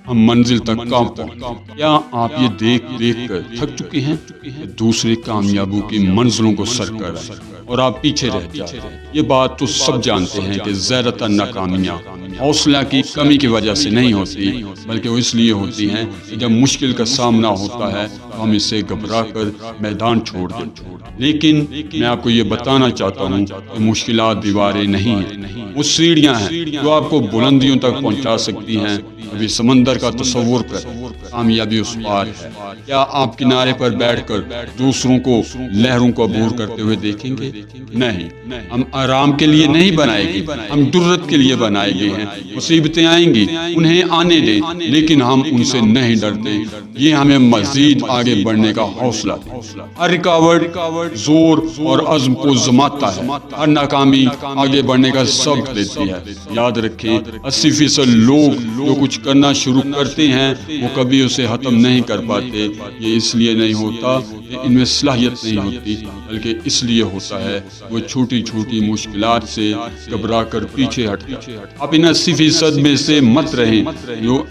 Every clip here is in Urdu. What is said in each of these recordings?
ہم منزل تک کہاں پہنچے؟ کیا آپ یہ دیکھ دیکھ کر تھک چکے ہیں کہ دوسرے کامیابوں کی منزلوں کو سر کر رہے ہیں اور آپ پیچھے رہ جائیں؟ یہ بات تو سب جانتے ہیں کہ زیادہ تر ناکامیاں حوصلہ کی کمی کی وجہ سے نہیں ہوتی، بلکہ وہ اس لیے ہوتی ہیں کہ جب مشکل کا سامنا ہوتا ہے تو ہم اسے گھبرا کر میدان چھوڑ دیتے ہیں۔ لیکن میں آپ کو یہ بتانا چاہتا ہوں کہ مشکلات دیواریں نہیں ہیں، وہ سیڑھیاں ہیں جو آپ کو بلندیوں تک پہنچا سکتی ہیں۔ ابھی سمندر کا تصور کریں، کامیابی اس پار ہے۔ کیا آپ کنارے پر بیٹھ کر دوسروں کو لہروں کو عبور کرتے ہوئے دیکھیں گے؟ نہیں، ہم آرام کے لیے نہیں بنائے گئے، ہم جرأت کے لیے بنائے گئے ہیں۔ مصیبتیں آئیں گی، انہیں آنے دیں، لیکن ہم ان سے نہیں ڈرتے۔ یہ ہمیں مزید آگے بڑھنے کا حوصلہ دے۔ ہر رکاوٹ زور اور عزم کو زماتا ہے، ہر ناکامی آگے بڑھنے کا سبق دیتی ہے۔ یاد رکھیں، 80% لوگ جو کچھ کرنا شروع کرتے ہیں وہ کبھی اسے ختم نہیں کر پاتے۔ یہ اس لیے نہیں ہوتا کہ ان میں صلاحیت نہیں ہوتی، بلکہ اس لیے ہوتا ہے وہ چھوٹی چھوٹی مشکلات سے گھبرا کر پیچھے ہٹ جاتے ہیں۔ آپ ان 80% میں سے مت رہیں جو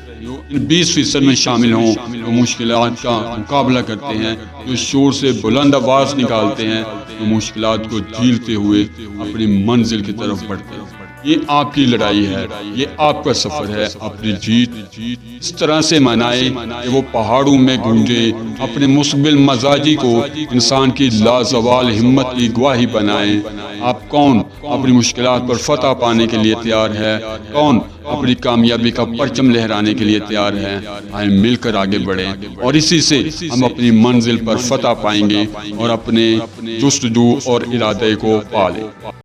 ان 20% میں شامل ہوں، جو مشکلات کا مقابلہ کرتے ہیں، جو شور سے بلند آواز نکالتے ہیں، جو مشکلات کو جھیلتے ہوئے اپنی منزل کی طرف بڑھتے ہیں۔ یہ آپ کی لڑائی ہے، یہ آپ کا سفر ہے۔ اپنی جیت اس طرح سے منائے کہ وہ پہاڑوں میں گونجے۔ اپنے مستقبل مزاجی کو انسان کی لازوال ہمت کی گواہی بنائیں۔ آپ کون اپنی مشکلات پر فتح پانے کے لیے تیار ہے؟ کون اپنی کامیابی کا پرچم لہرانے کے لیے تیار ہے؟ آئیں مل کر آگے بڑھیں اور اسی سے ہم اپنی منزل پر فتح پائیں گے اور اپنے جستجو اور ارادے کو پالیں۔